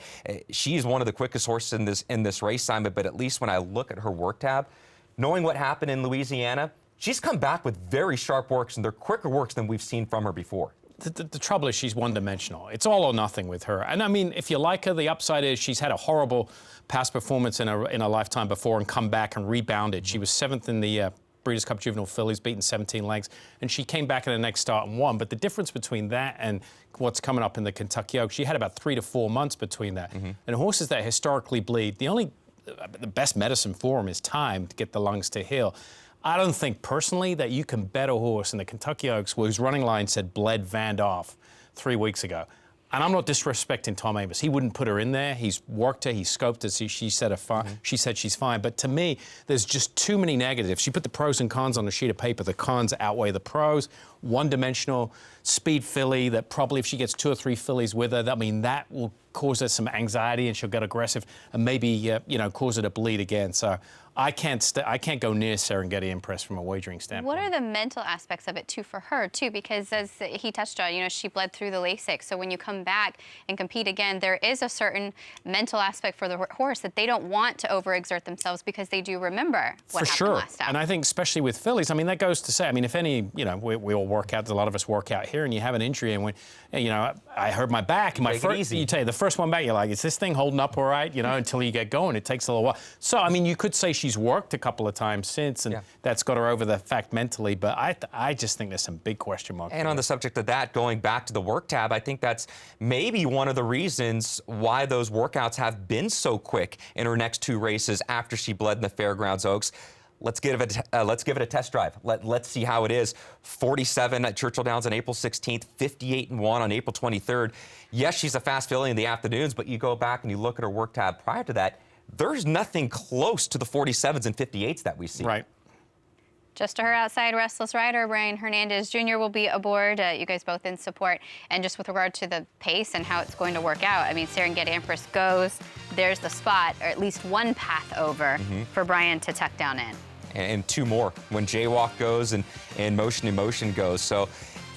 she's one of the quickest horses in this race, Simon. But at least when I look at her work tab, knowing what happened in Louisiana, she's come back with very sharp works, and they're quicker works than we've seen from her before. The trouble is she's one-dimensional. It's all or nothing with her. And I mean, if you like her, the upside is she's had a horrible past performance in a lifetime before and come back and rebounded. She was 7th in the Breeders' Cup Juvenile Fillies, beaten 17 lengths, and she came back in the next start and won. But the difference between that and what's coming up in the Kentucky Oaks, she had about 3 to 4 months between that. And horses that historically bleed, the best medicine for them is time to get the lungs to heal. I don't think personally that you can bet a horse in the Kentucky Oaks whose running line said bled Van off 3 weeks ago. And I'm not disrespecting Tom Amoss. He wouldn't put her in there. He's worked her. He scoped her. She said she said she's fine. But to me, there's just too many negatives. She put the pros and cons on a sheet of paper. The cons outweigh the pros. One-dimensional speed filly that probably if she gets 2 or 3 fillies with her, that will cause her some anxiety and she'll get aggressive and maybe cause her to bleed again. So I can't go near Serengeti Empress from a wagering standpoint. What are the mental aspects of it too for her too? Because as he touched on, she bled through the LASIK. So when you come back and compete again, there is a certain mental aspect for the horse that they don't want to overexert themselves because they do remember what happened last time. And I think especially with fillies, that goes to say, if any, we all work out. A lot of us work out here, and you have an injury, and when, I hurt my back, and you tell you the first one back, you're like, is this thing holding up all right? Until you get going, it takes a little while. So you could say she's worked a couple of times since, and that's got her over the fact mentally. But I just think there's some big question marks. And on the subject of that, going back to the work tab, I think that's maybe one of the reasons why those workouts have been so quick in her next 2 races after she bled in the Fairgrounds Oaks. Let's give it a test drive. Let's see how it is. 47 at Churchill Downs on April 16th, 58-1 on April 23rd. Yes, she's a fast filly in the afternoons, but you go back and you look at her work tab prior to that, there's nothing close to the 47s and 58s that we see. Right. Just to her outside, Restless Rider, Brian Hernandez Jr. will be aboard. You guys both in support. And just with regard to the pace and how it's going to work out, Serengeti Empress goes, there's the spot, or at least one path over for Brian to tuck down in. And 2 more when JOAQ goes and Motion Emotion goes. So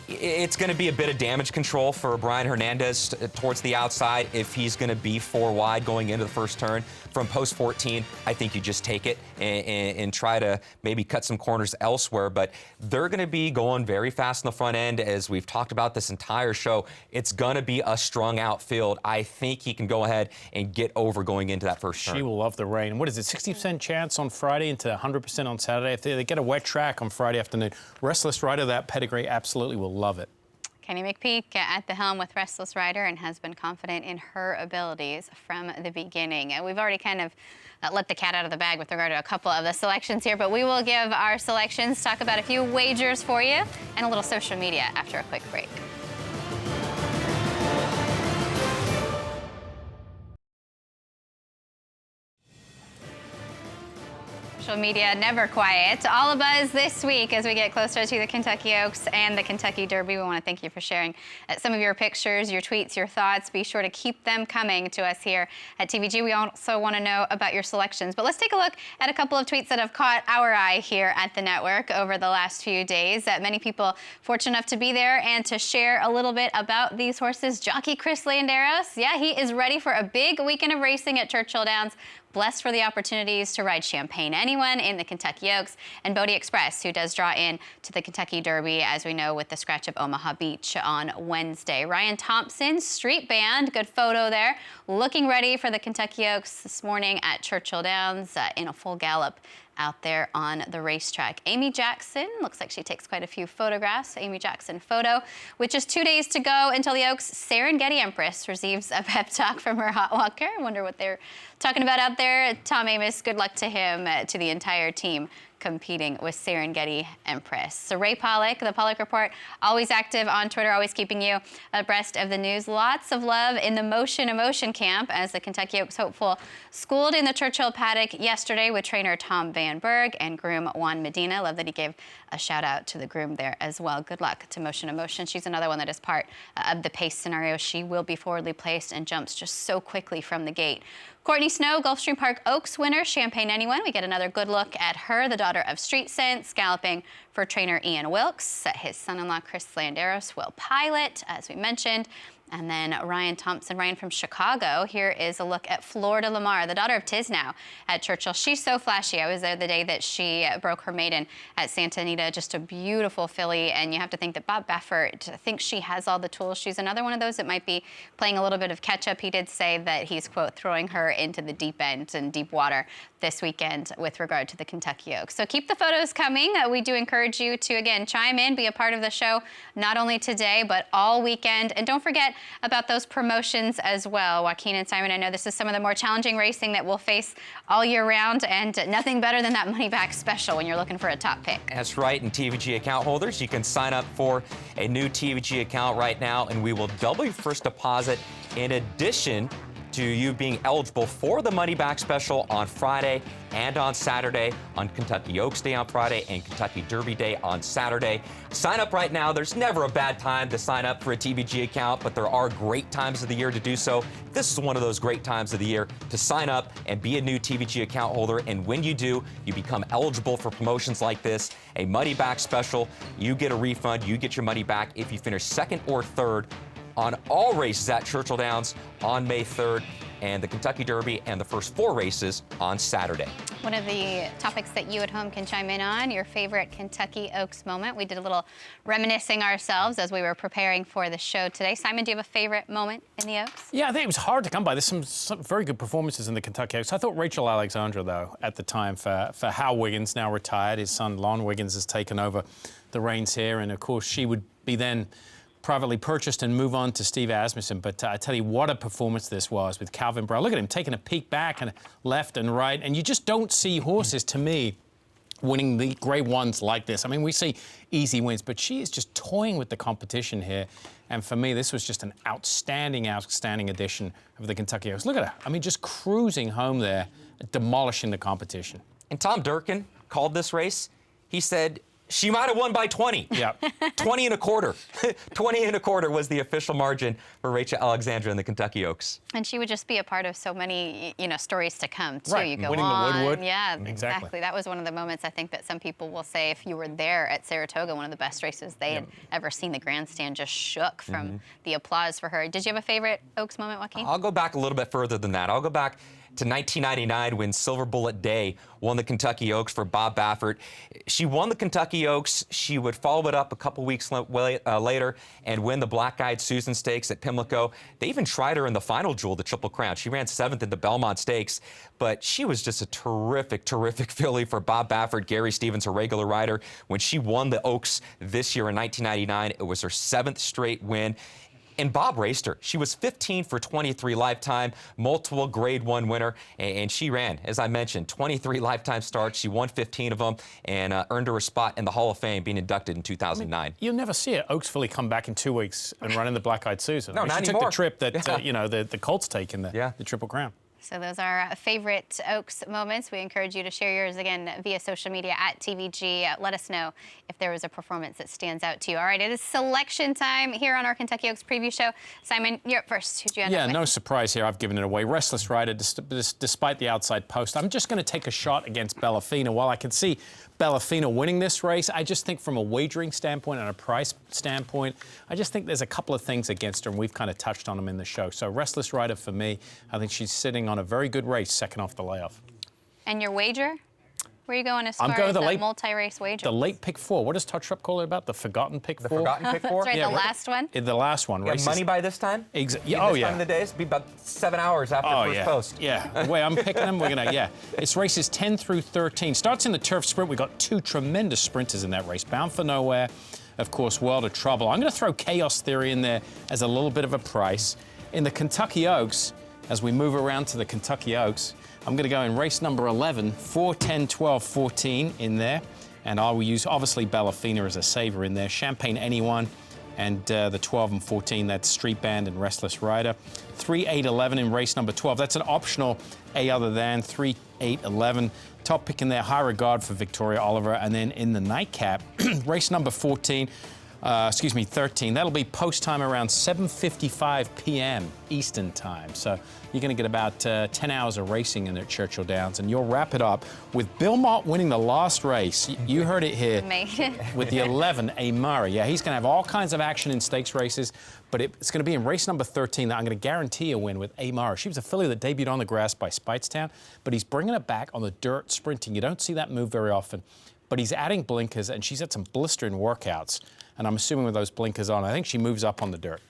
it's going to be a bit of damage control for Brian Hernandez towards the outside if he's going to be 4 wide going into the first turn. From post 14, I think you just take it and try to maybe cut some corners elsewhere. But they're going to be going very fast in the front end, as we've talked about this entire show. It's going to be a strung out field. I think he can go ahead and get over going into that first turn. She will love the rain. What is it, 60% chance on Friday into 100% on Saturday? If they get a wet track on Friday afternoon, Restless Rider, that pedigree absolutely will love it. Kenny McPeak at the helm with Restless Rider and has been confident in her abilities from the beginning. And we've already kind of let the cat out of the bag with regard to a couple of the selections here, but we will give our selections, talk about a few wagers for you, and a little social media after a quick break. Social media, never quiet. All of us this week as we get closer to the Kentucky Oaks and the Kentucky Derby. We want to thank you for sharing some of your pictures, your tweets, your thoughts. Be sure to keep them coming to us here at TVG. We also want to know about your selections. But let's take a look at a couple of tweets that have caught our eye here at the network over the last few days. Many people fortunate enough to be there and to share a little bit about these horses. Jockey Chris Landeros, yeah, he is ready for a big weekend of racing at Churchill Downs. Blessed for the opportunities to ride Champagne Anyone in the Kentucky Oaks, and Bodie Express, who does draw in to the Kentucky Derby, as we know, with the scratch of Omaha Beach on Wednesday. Ryan Thompson, Street Band, good photo there, looking ready for the Kentucky Oaks this morning at Churchill Downs in a full gallop out there on the racetrack. Amy Jackson, looks like she takes quite a few photographs. Amy Jackson photo, with just 2 days to go until the Oaks. Serengeti Empress receives a pep talk from her hot walker. I wonder what they're talking about out there. Tom Amos, good luck to him, to the entire team competing with Serengeti Empress. So Ray Pollock, the Pollock Report, always active on Twitter, always keeping you abreast of the news. Lots of love in the Motion Emotion camp as the Kentucky Oaks hopeful schooled in the Churchill paddock yesterday with trainer Tom Van Berg and groom Juan Medina. Love that he gave a shout out to the groom there as well. Good luck to Motion Emotion. She's another one that is part of the pace scenario. She will be forwardly placed and jumps just so quickly from the gate. Courtney Snow, Gulfstream Park Oaks winner, Champagne Anyone. We get another good look at her, the daughter of Street Sense, galloping for trainer Ian Wilkes. His son-in-law, Chris Landeros, will pilot, as we mentioned. And then Ryan Thompson, Ryan from Chicago. Here is a look at Florida Lamar, the daughter of Tisnow at Churchill. She's so flashy. I was there the day that she broke her maiden at Santa Anita. Just a beautiful filly. And you have to think that Bob Baffert thinks she has all the tools. She's another one of those that might be playing a little bit of catch up. He did say that he's, quote, throwing her into the deep end and deep water this weekend with regard to the Kentucky Oaks. So keep the photos coming. We do encourage you to, again, chime in, be a part of the show, not only today, but all weekend. And don't forget about those promotions as well. Joaquin and Simon, I know this is some of the more challenging racing that we'll face all year round, and nothing better than that money back special when you're looking for a top pick. That's right, and TVG account holders, you can sign up for a new TVG account right now, and we will double your first deposit in addition to you being eligible for the money back special on Friday and on Saturday, on Kentucky Oaks Day on Friday and Kentucky Derby Day on Saturday. Sign up right now. There's never a bad time to sign up for a TVG account, but there are great times of the year to do so. This is one of those great times of the year to sign up and be a new TVG account holder. And when you do, you become eligible for promotions like this, a money back special. You get a refund. You get your money back if you finish second or third on all races at Churchill Downs on May 3rd, and the Kentucky Derby and the first 4 races on Saturday. One of the topics that you at home can chime in on, your favorite Kentucky Oaks moment. We did a little reminiscing ourselves as we were preparing for the show today. Simon, do you have a favorite moment in the Oaks? Yeah, I think it was hard to come by. There's some very good performances in the Kentucky Oaks. I thought Rachel Alexandra, though, at the time for Hal Wiggins, now retired. His son, Lon Wiggins, has taken over the reins here, and of course she would be then privately purchased and move on to Steve Asmussen. But I tell you what a performance this was with Calvin Brown. Look at him taking a peek back and left and right. And you just don't see horses, to me, winning the grade ones like this. I mean, we see easy wins, but she is just toying with the competition here. And for me, this was just an outstanding, outstanding edition of the Kentucky Oaks. Look at her. I mean, just cruising home there, demolishing the competition. And Tom Durkin called this race. He said, she might have won by 20. Yeah. 20 and a quarter. 20 and a quarter was the official margin for Rachel Alexandra in the Kentucky Oaks. And she would just be a part of so many, stories to come, too. Right. You go Winning on. the Woodwood. Yeah, Exactly. exactly. That was one of the moments I think that some people will say, if you were there at Saratoga, one of the best races they had ever seen. The grandstand just shook from the applause for her. Did you have a favorite Oaks moment, Joaquin? I'll go back a little bit further than that. I'll go back to 1999 when Silver Bullet Day won the Kentucky Oaks for Bob Baffert. She won the Kentucky Oaks. She would follow it up a couple weeks later and win the Black Eyed Susan Stakes at Pimlico. They even tried her in the final jewel, the Triple Crown. She ran 7th in the Belmont Stakes, but she was just a terrific, terrific filly for Bob Baffert. Gary Stevens, her regular rider. When she won the Oaks this year in 1999, it was her 7th straight win. And Bob raced her. She was 15 for 23 lifetime, multiple grade 1 winner, and she ran, as I mentioned, 23 lifetime starts. She won 15 of them and earned her a spot in the Hall of Fame, being inducted in 2009. I mean, you'll never see an Oaks filly come back in 2 weeks and run in the Black Eyed Susan. No, I mean, not she anymore. took the trip that the Colts take in the Triple Crown. So those are favorite Oaks moments. We encourage you to share yours again via social media at TVG. Let us know if there was a performance that stands out to you. All right, it is selection time here on our Kentucky Oaks preview show. Simon, you're up first. Who'd you end up with? Yeah, no surprise here. I've given it away. Restless Rider, despite the outside post. I'm just going to take a shot against Bellafina. While I can see Bellafina winning this race, I just think from a wagering standpoint and a price standpoint, I just think there's a couple of things against her, and we've kind of touched on them in the show. So Restless Rider for me, I think she's sitting on a very good race, second off the layoff. And your wager? Where are you going as far as the multi-race wager? The late pick 4. What does Todd Schrupp call it about? The forgotten pick 4? The forgotten pick 4? That's right, the last one? The last one. Yeah, money by this time? Yeah, this time of the day? It's be about 7 hours after first post. Yeah, the way I'm picking them, we're going to, It's races 10 through 13. Starts in the turf sprint. We've got 2 tremendous sprinters in that race. Bound for Nowhere, of course, World of Trouble. I'm going to throw Chaos Theory in there as a little bit of a price. In the Kentucky Oaks, as we move around to the Kentucky Oaks, I'm going to go in race number 11, 4, 10, 12, 14 in there. And I will use, obviously, Bellafina as a saver in there. Champagne Anyone and the 12 and 14, that's Street Band and Restless Rider. 3, 8, 11 in race number 12. That's an optional A other than 3, 8, 11. Top pick in there, High Regard for Victoria Oliver. And then in the nightcap, race number 13, 13. That'll be post time around 7:55 p.m. Eastern time. So you're going to get about 10 hours of racing in at Churchill Downs, and you'll wrap it up with Bill Mott winning the last race. You heard it here with the 11, A. Murray. Yeah, he's going to have all kinds of action in stakes races, but it's going to be in race number 13 that I'm going to guarantee a win with A. Murray. She was a filly that debuted on the grass by Speightstown, but he's bringing it back on the dirt sprinting. You don't see that move very often, but he's adding blinkers, and she's had some blistering workouts. And I'm assuming with those blinkers on, I think she moves up on the dirt.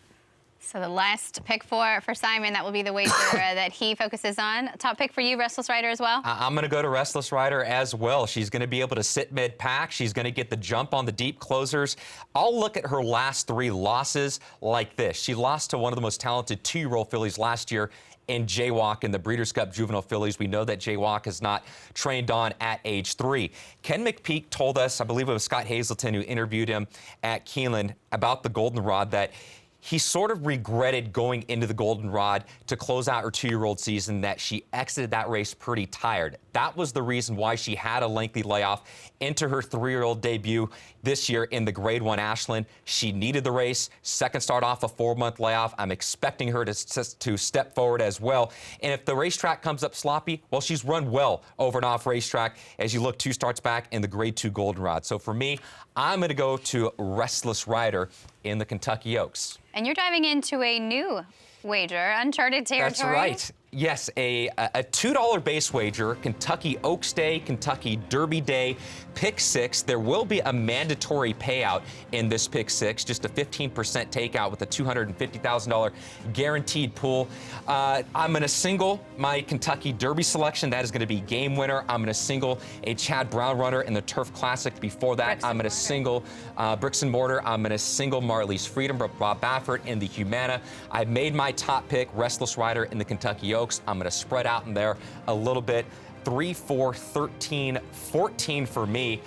So the last pick for Simon, that will be the wager that he focuses on. Top pick for you, Restless Rider as well? I'm going to go to Restless Rider as well. She's going to be able to sit mid-pack. She's going to get the jump on the deep closers. I'll look at her last 3 losses like this. She lost to one of the most talented 2-year-old fillies last year in JOAQ in the Breeders' Cup Juvenile Fillies. We know that JOAQ is not trained on at age 3. Ken McPeak told us, I believe it was Scott Hazelton who interviewed him at Keeneland about the Goldenrod, that he sort of regretted going into the Goldenrod to close out her 2-year-old season, that she exited that race pretty tired. That was the reason why she had a lengthy layoff into her 3-year-old debut this year in the Grade 1 Ashland. She needed the race. Second start off a 4-month layoff. I'm expecting her to step forward as well. And if the racetrack comes up sloppy, well, she's run well over and off racetrack as you look 2 starts back in the Grade 2 Goldenrod. So for me, I'm going to go to Restless Rider in the Kentucky Oaks. And you're diving into a new wager, uncharted territory. That's right. Yes, a $2 base wager, Kentucky Oaks Day, Kentucky Derby Day, Pick 6. There will be a mandatory payout in this Pick 6, just a 15% takeout with a $250,000 guaranteed pool. I'm going to single my Kentucky Derby selection. That is going to be game winner. I'm going to single a Chad Brown runner in the Turf Classic. Before that, I'm going to single Bricks and Mortar. I'm going to single Marley's Freedom, Bob Baffert in the Humana. I've made my top pick, Restless Rider in the Kentucky Oaks. I'm going to spread out in there a little bit. 3, 4, 13, 14 for me.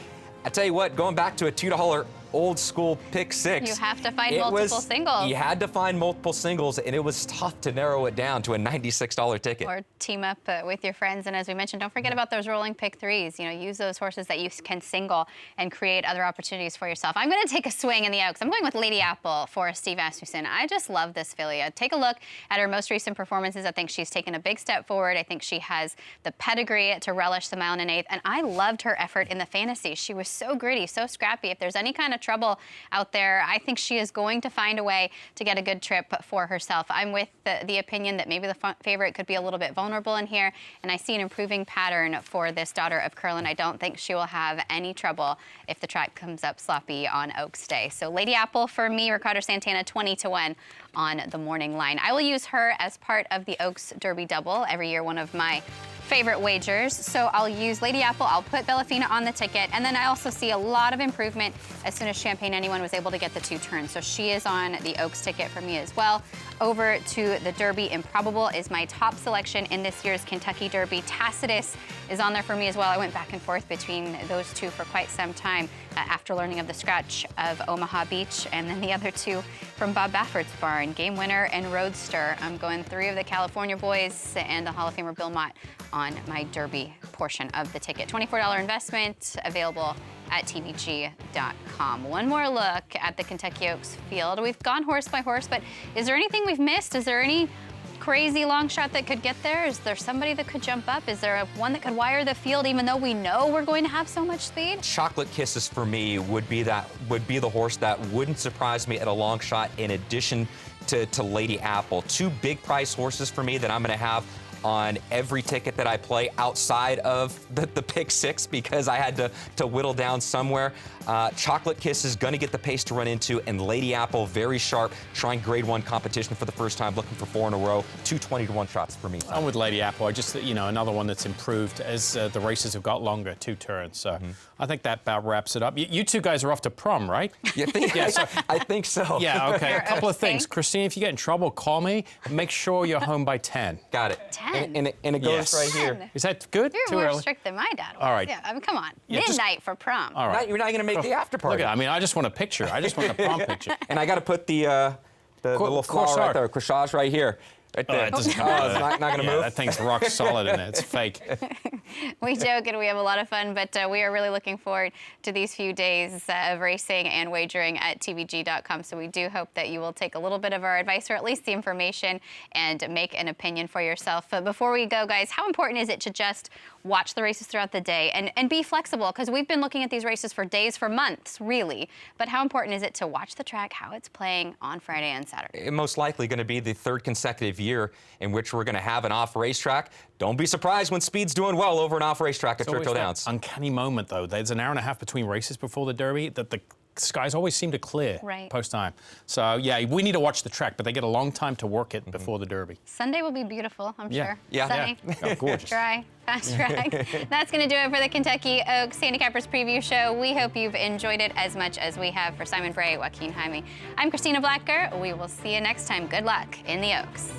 I tell you what, going back to a $2 old school Pick 6. You have to find multiple singles. You had to find multiple singles, and it was tough to narrow it down to a $96 ticket. Or team up with your friends. And as we mentioned, don't forget about those rolling Pick 3s. You know, use those horses that you can single and create other opportunities for yourself. I'm going to take a swing in the Oaks. I'm going with Lady Apple for Steve Asmussen. I just love this filly. Take a look at her most recent performances. I think she's taken a big step forward. I think she has the pedigree to relish the 1 1/8. And I loved her effort in the Fantasy. She was so gritty, so scrappy. If there's any kind of trouble out there, I think she is going to find a way to get a good trip for herself. I'm with the opinion that maybe the favorite could be a little bit vulnerable in here, and I see an improving pattern for this daughter of Curlin. I don't think she will have any trouble if the track comes up sloppy on Oaks Day. So Lady Apple for me, Ricardo Santana, 20-1 on the morning line. I will use her as part of the Oaks Derby double every year. One of my favorite wagers. So I'll use Lady Apple, I'll put Bellafina on the ticket, and then I also see a lot of improvement as soon as Champagne Anyone was able to get the 2 turns. So she is on the Oaks ticket for me as well. Over to the Derby, Improbable is my top selection in this year's Kentucky Derby. Tacitus is on there for me as well. I went back and forth between those 2 for quite some time after learning of the scratch of Omaha Beach, and then the other 2 from Bob Baffert's barn, Game Winner and Roadster. I'm going 3 of the California boys and the Hall of Famer Bill Mott on my Derby portion of the ticket. $24 investment available at tvg.com. One more look at the Kentucky Oaks field. We've gone horse by horse, but is there anything we've missed? Is there any crazy long shot that could get there? Is there somebody that could jump up? Is there one that could wire the field even though we know we're going to have so much speed? Chocolate Kisses for me would be the horse that wouldn't surprise me at a long shot in addition to Lady Apple. 2 big price horses for me that I'm going to have on every ticket that I play outside of the pick 6 because I had to whittle down somewhere. Chocolate Kiss is going to get the pace to run into, and Lady Apple very sharp, trying grade 1 competition for the first time, looking for 4 in a row. 2 20-to-1 shots for me. I'm with Lady Apple. I just, another one that's improved as the races have got longer, 2 turns. So I think that about wraps it up. You 2 guys are off to prom, right? Yeah, I think so. Yeah, okay. A couple of things. Christine, if you get in trouble, call me. Make sure you're home by 10. Got it. 10? And it goes right here. Is that good? You're Too more early? strict than my dad was. All right. Yeah, I mean, come on. Yeah, Midnight for prom. All right. You're not going to make the after party. Look, I mean, I just want a picture. I just want the prom picture. And I got to put the little flower right there, corsage right here. Right there. It doesn't it's not going to move. That thing's rock solid in it. It's fake. We joke and we have a lot of fun, but we are really looking forward to these few days of racing and wagering at tvg.com. So we do hope that you will take a little bit of our advice, or at least the information, and make an opinion for yourself. But before we go, guys, how important is it to just watch the races throughout the day and be flexible? Because we've been looking at these races for days, for months, really. But how important is it to watch the track, how it's playing on Friday and Saturday? It's most likely going to be the 3rd consecutive year in which we're going to have an off racetrack. Don't be surprised when speed's doing well over an off racetrack at Churchill Downs. Uncanny moment, though. There's an hour and a half between races before the Derby that the skies always seem to clear post-time. So, yeah, we need to watch the track, but they get a long time to work it before the Derby. Sunday will be beautiful, I'm sure. Yeah. Sunny. Oh, gorgeous. Dry. Fast track. That's going to do it for the Kentucky Oaks Handicappers Preview Show. We hope you've enjoyed it as much as we have. For Simon Bray, Joaquin Jaime, I'm Christina Blacker. We will see you next time. Good luck in the Oaks.